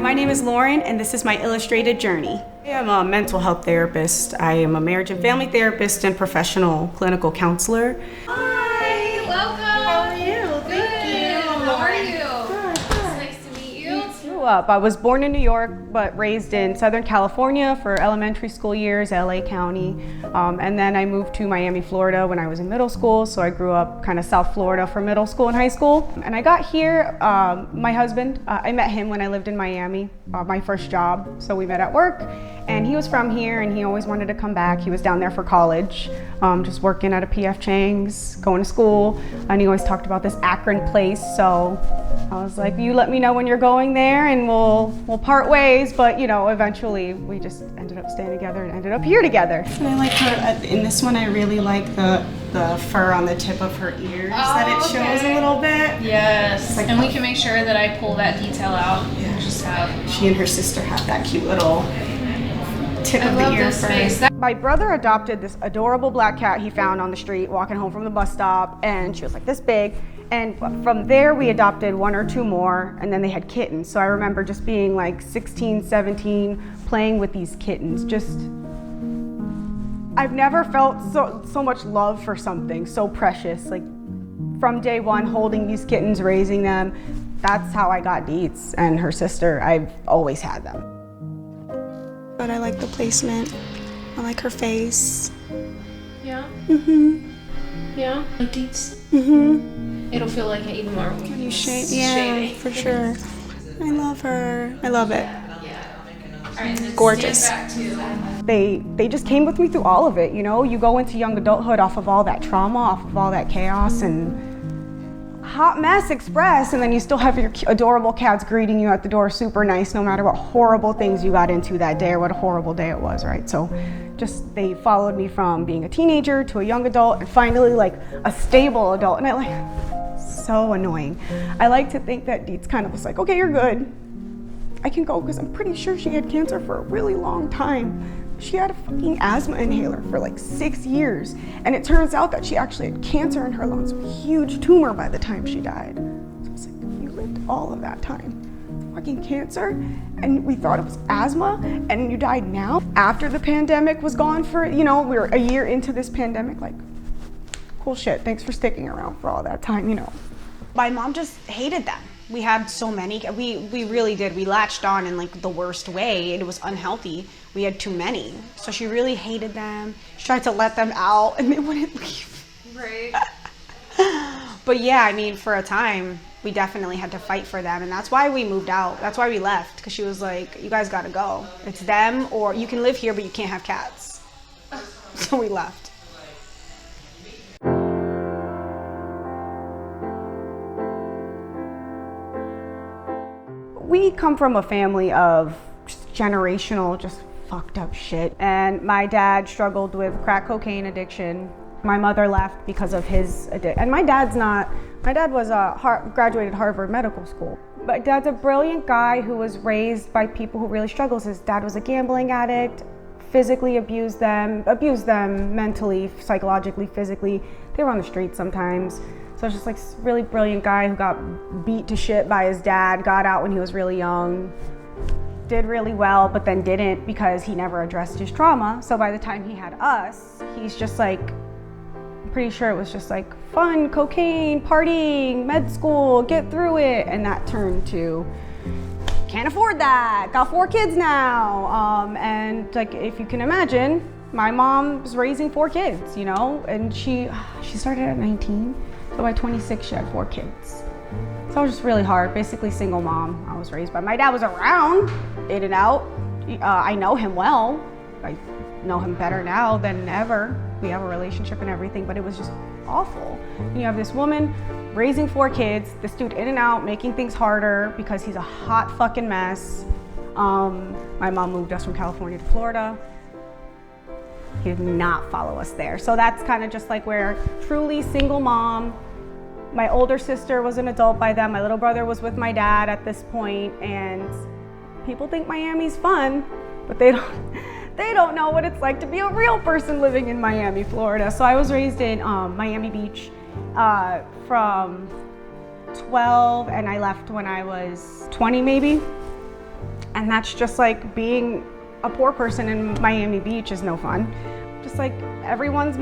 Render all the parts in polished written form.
My name is Lorrin, and this is my illustrated journey. I am a mental health therapist. I am a marriage and family therapist and professional clinical counselor. Hi, welcome. How are you? Good. Thank you. How are you? Good. It's nice to meet you. I was born in New York, but raised in Southern California for elementary school years, LA County. And then I moved to Miami, Florida when I was in middle school. So I grew up kind of South Florida for middle school and high school. And I got here, my husband, I met him when I lived in Miami, my first job. So we met at work. And he was from here and he always wanted to come back. He was down there for college, just working at a PF Chang's, going to school. And he always talked about this Akron place. So I was like, you let me know when you're going there and we'll part ways. But you know, eventually we just ended up staying together and ended up here together. And I like her, in this one I really like the fur on the tip of her ears, that it shows a little bit. Yes, like and we can make sure that I pull that detail out. Yeah. Just have. She and her sister have that cute little tip I of the love ear this fur. face. My brother adopted this adorable black cat he found on the street walking home from the bus stop, and she was like this big. And from there we adopted one or two more, and then they had kittens. So I remember just being like 16, 17, playing with these kittens. Just, I've never felt so much love for something so precious. Like from day one, holding these kittens, raising them, that's how I got Deetz and her sister. I've always had them. But I like the placement. I like her face. Yeah. Mm-hmm. Yeah. Like Deetz. Mm-hmm. It'll feel like even more when You you shade, shading. for sure. I love her. I love it. All right, then Gorgeous. stand back too. They just came with me through all of it, you know? You go into young adulthood off of all that trauma, off of all that chaos and hot mess express, and then you still have your adorable cats greeting you at the door super nice no matter what horrible things you got into that day or what a horrible day it was, right? So just they followed me from being a teenager to a young adult and finally like a stable adult, and I like, so annoying. I like to think that Deetz kind of was like, okay, you're good. I can go, because I'm pretty sure she had cancer for a really long time. She had a fucking asthma inhaler for like 6 years. And it turns out that she actually had cancer in her lungs, a huge tumor by the time she died. So I was like, you lived all of that time. Fucking cancer, and we thought it was asthma, and you died now? After the pandemic was gone for, you know, we were a year into this pandemic, like, cool shit, thanks for sticking around for all that time, you know. My mom just hated them. We had so many, we really did. We latched on in like the worst way. It was unhealthy. We had too many. So she really hated them. She tried to let them out and they wouldn't leave. Right. But yeah, I mean, for a time, we definitely had to fight for them. And that's why we moved out. That's why we left. Because she was like, you guys gotta go. It's them, or you can live here, but you can't have cats. So we left. We come from a family of just generational, just fucked up shit. And my dad struggled with crack cocaine addiction. My mother left because of his addiction. And my dad was graduated Harvard Medical School. But Dad's a brilliant guy who was raised by people who really struggled. His dad was a gambling addict, physically abused them mentally, psychologically, physically. They were on the streets sometimes. So it's just like a really brilliant guy who got beat to shit by his dad, got out when he was really young, did really well, but then didn't because he never addressed his trauma. So by the time he had us, he's just like, I'm pretty sure it was just like fun, cocaine, partying, med school, get through it. And that turned to, can't afford that, got 4 kids now. And like, if you can imagine, my mom was raising 4 kids, you know, and she started at 19. So by 26, she had 4 kids. So it was just really hard, basically single mom I was raised by. My dad was around, in and out. I know him well. I know him better now than ever. We have a relationship and everything, but it was just awful. And you have this woman raising 4 kids, this dude in and out, making things harder because he's a hot fucking mess. My mom moved us from California to Florida. He did not follow us there. So that's kind of just like where truly single mom. My older sister was an adult by then. My little brother was with my dad at this point, and people think Miami's fun, but they don't know what it's like to be a real person living in Miami, Florida. So I was raised in Miami Beach from 12, and I left when I was 20 maybe. And that's just like being a poor person in Miami Beach is no fun. Just like everyone's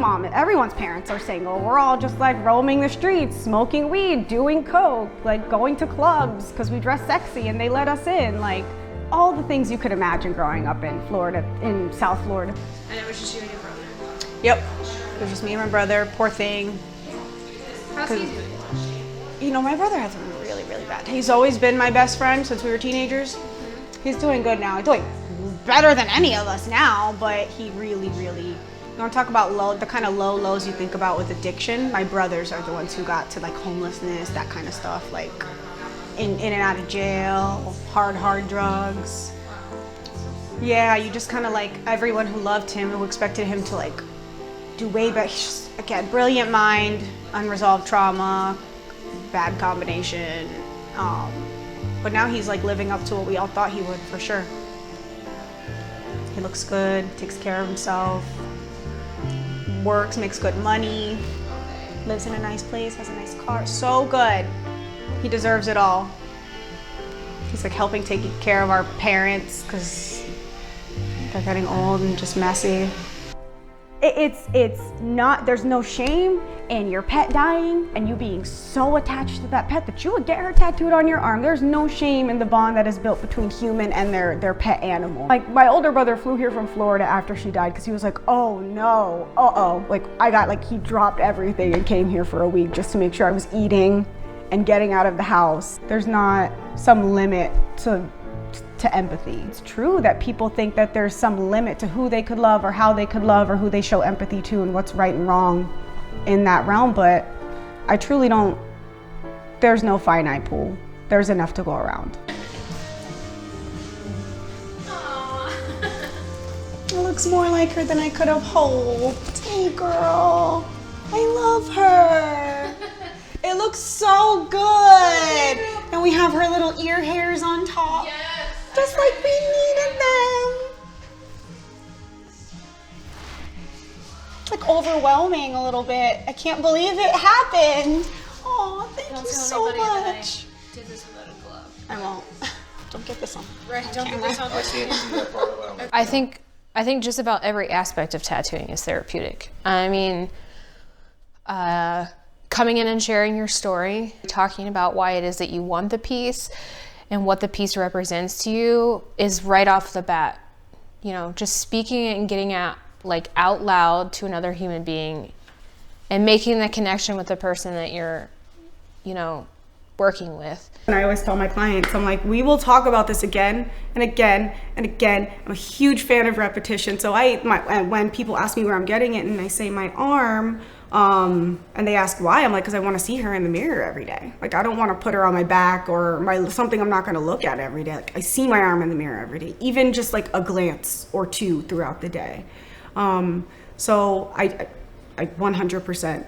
parents are single. We're all just like roaming the streets, smoking weed, doing coke, like going to clubs because we dress sexy and they let us in. Like all the things you could imagine growing up in Florida, in South Florida. And it was just you and your brother. Yep. It was just me and my brother. Poor thing. How's he doing? You know, my brother has a really, really bad. He's always been my best friend since we were teenagers. He's doing good now. He's doing better than any of us now, but he really, really. You want to talk about the kind of low lows you think about with addiction? My brothers are the ones who got to like homelessness, that kind of stuff, like in and out of jail, hard drugs. Yeah, you just kind of like everyone who loved him, who expected him to like do way better. Again, brilliant mind, unresolved trauma, bad combination. But now he's like living up to what we all thought he would, for sure. He looks good, takes care of himself, works, makes good money, lives in a nice place, has a nice car. So good. He deserves it all. He's like helping take care of our parents because they're getting old and just messy. It's not, there's no shame in your pet dying and you being so attached to that pet that you would get her tattooed on your arm. There's no shame in the bond that is built between human and their pet animal. Like my older brother flew here from Florida after she died because he was like, oh no, like he dropped everything and came here for a week just to make sure I was eating and getting out of the house. There's not some limit to empathy. It's true that people think that there's some limit to who they could love or how they could love or who they show empathy to and what's right and wrong in that realm, but I truly don't. There's no finite pool. There's enough to go around. It looks more like her than I could have hoped. Hey girl, I love her. It looks so good. And we have her little ear hairs on top. Yes. Just like we needed them. It's like overwhelming a little bit. I can't believe it happened. Oh, thank you so much. Did this without a glove. I won't. Don't get this on. Right, don't get this on. I think just about every aspect of tattooing is therapeutic. I mean, coming in and sharing your story, talking about why it is that you want the piece and what the piece represents to you is right off the bat. You know, just speaking it and getting out loud to another human being and making the connection with the person that you're, working with. And I always tell my clients, I'm like, we will talk about this again and again and again. I'm a huge fan of repetition. So when people ask me where I'm getting it and I say my arm, and they ask why, I'm like, because I want to see her in the mirror every day. Like, I don't want to put her on my back or something I'm not going to look at every day. Like, I see my arm in the mirror every day, even just like a glance or two throughout the day. So I 100%,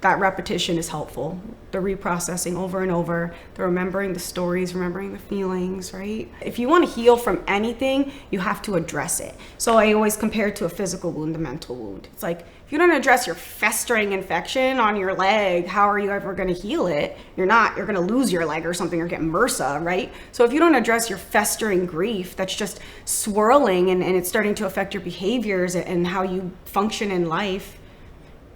that repetition is helpful. The reprocessing over and over, the remembering the stories, remembering the feelings, right? If you want to heal from anything, you have to address it. So I always compare it to a physical wound, a mental wound. It's like, if you don't address your festering infection on your leg, how are you ever going to heal it? You're going to lose your leg or something or get MRSA, right? So if you don't address your festering grief that's just swirling and it's starting to affect your behaviors and how you function in life,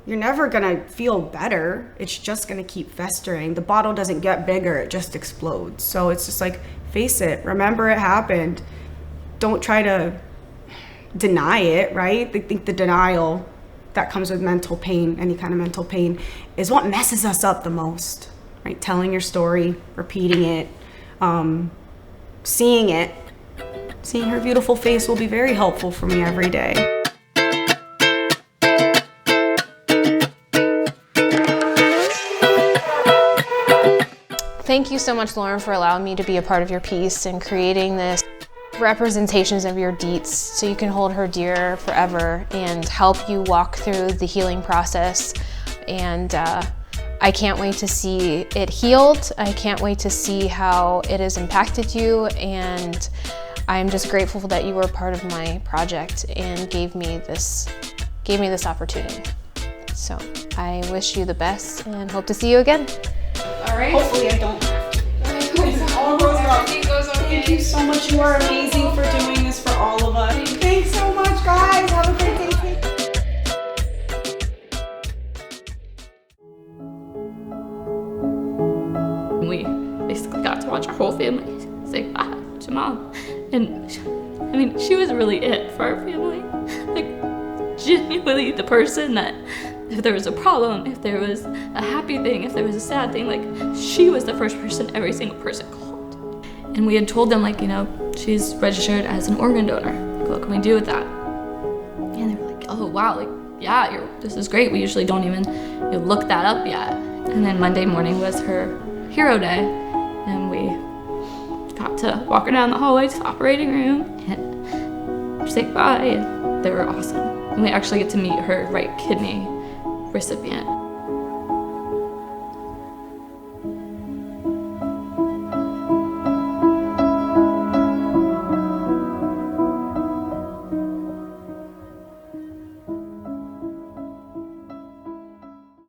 you're never gonna feel better. It's just gonna keep festering. The bottle doesn't get bigger, it just explodes. So it's just like, face it, remember it happened. Don't try to deny it, right? I think the denial that comes with mental pain, any kind of mental pain, is what messes us up the most, right? Telling your story, repeating it, seeing it. Seeing her beautiful face will be very helpful for me every day. Thank you so much, Lorrin, for allowing me to be a part of your piece and creating this representations of your Deetz so you can hold her dear forever and help you walk through the healing process. And I can't wait to see it healed. I can't wait to see how it has impacted you. And I'm just grateful that you were part of my project and gave me this opportunity. So I wish you the best and hope to see you again. All right. Hopefully I don't. All goes well. Everything goes okay. Thank you so much. You are amazing. basically got to watch our whole family say goodbye to Mom. And I mean, she was really it for our family. Like, genuinely the person that if there was a problem, if there was a happy thing, if there was a sad thing, like, she was the first person every single person called. And we had told them, like, you know, she's registered as an organ donor. Like, what can we do with that? And they were like, oh, wow, like, yeah, this is great. We usually don't even look that up yet. And then Monday morning was her hero day, and we got to walk her down the hallway to the operating room and say goodbye, and they were awesome. And we actually get to meet her right kidney recipient.